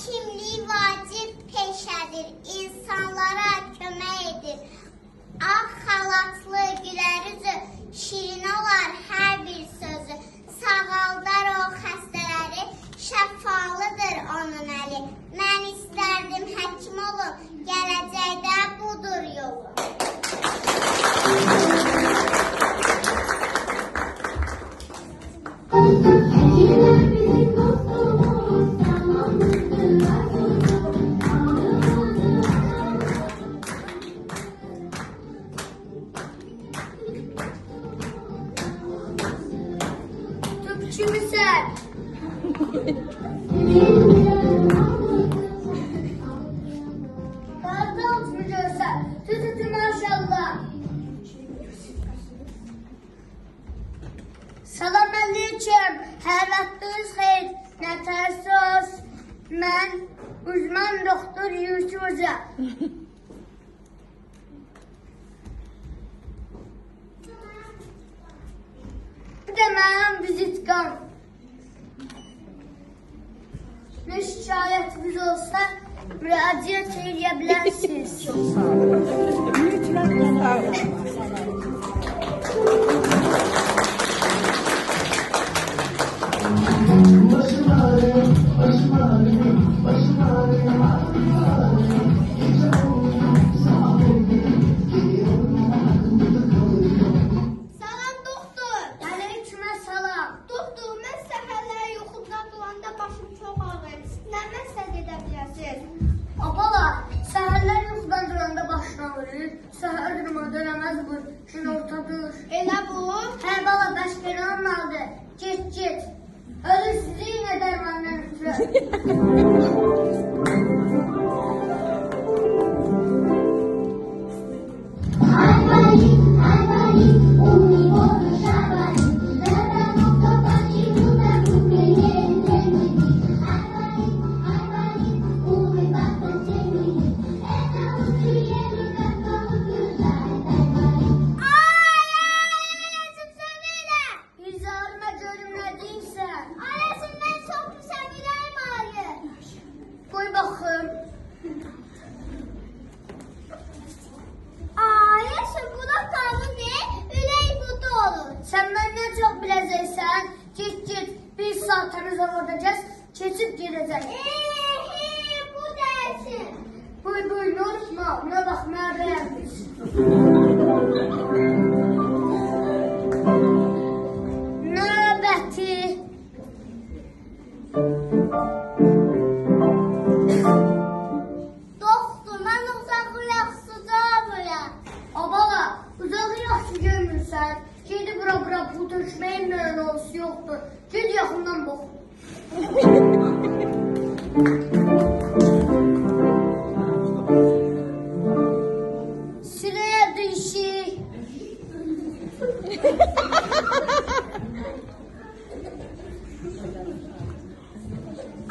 Həkimlik vacib peşədir, insanlara kömək edir. Ağ xalatlı gülər üzü, şirin olar hər bir sözü. Sağaldar o xəstələri, şəfalıdır onun əli. Mən istərdim həkim olum, gələcəkdə budur yolu. Kimisen? Fazla uçmuyorsa, tututu maşallah. Salam aleyküm, hər vaxtınız xeyir, nə tərsiz? Mən uzman doktor Yusuf Hoca. Bu da mənim vizitkam. Ne şikayətiniz olsa müraciət edə bilərsiniz. Çok sağ olun. Lütfen sağ olun. Salam doktor. Aleykümə salam. Doktor, mən səhərləri yuxuda duranda başım çox ağrır. Nə məsləhət edə bilərsiniz? Abala, səhərlər yuxudan duranda başına vurur. Səhər durmadan əməz vur. Gün ortadır. Elə bu? Hə bala, başqa nə olmalıdır? Get. Ölür sizi yine dərmandan ötürür. Sen benden çok biləcəksən. Get. Bir saat təmiz olacağız. Keçib gedəcək. Bu dərsin. Buyur, ne unutma. Buna bax, mənə bəyənmiş. Növbəti. Doktor, mən uzağı yaxşıcamıyam. Abala, uzağı yaxşı görmürsən. Gedi bura bu tökməyin mənası yoxdur. Ged yaxından bax. Sıraya düşük.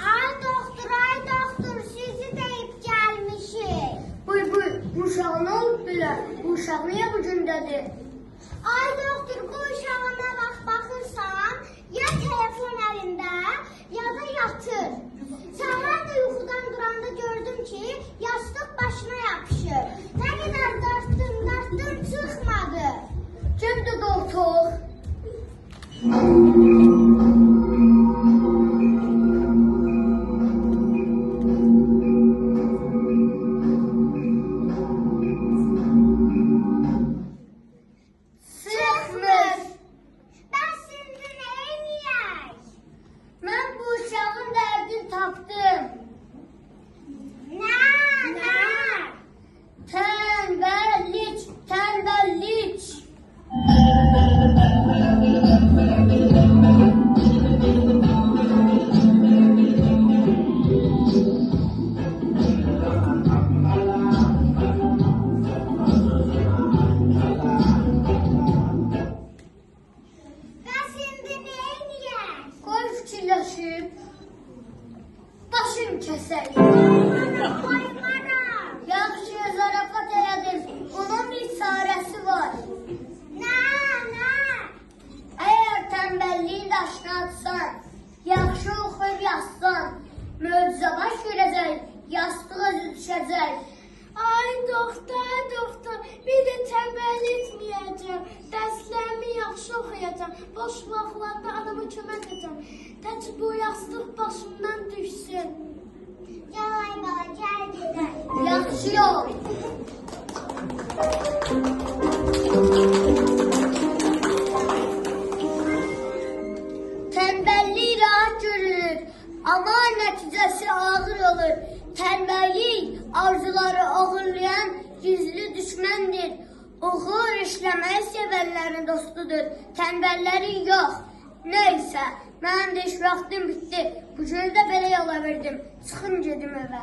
Ay doktor, sizi deyib gəlmişik. Buyur, bu uşağı nə olub belə? Bu uşaq niyə bu gündədir? Ay doktor, bu uşağına baxırsan, ya telefon əlində, ya da yatır. Səhər də yuxudan duranda gördüm ki, yastıq başına yapışır. Nə qədər dartdım, çıxmadı. Kimdir doktor? Sıxmır. Bəs indi nə eləyək? Mən bu uşağın dərdini tapdım. Nə? Tənbəllik. Bəs indi nə eləyək? Qoy fikirləşib. Başım kəsək. Qoymaram. Yaxşı, zarafat elədim. Bunun bir çarəsi var. Nə? Əgər tənbəlliyin daşını atsan, yaxşı oxuyub yazsan, möcüzə baş verəcək. Yastığa düşəcək. Ay doktor, bir də tənbəl etməyəcəm. Dərslərimi yaxşı oxuyacam. Boş vaxtlarda adama kömək edəcəm. Tək bu yastıq başımdan düşsün. Gəl ay bala, gəl gedək. Yaxşı yol. Tənbəllik rahat görünür, amma nəticəsi ağır olur. Tənbəllik arzuları ağırlayan gizli düşməndir. Uğur işləməyi sevərlərin dostudur. Tənbəllərin yox. Neysə, mənim də iş vaxtım bitdi. Bu günü də belə yola verdim. Çıxın gedim evə.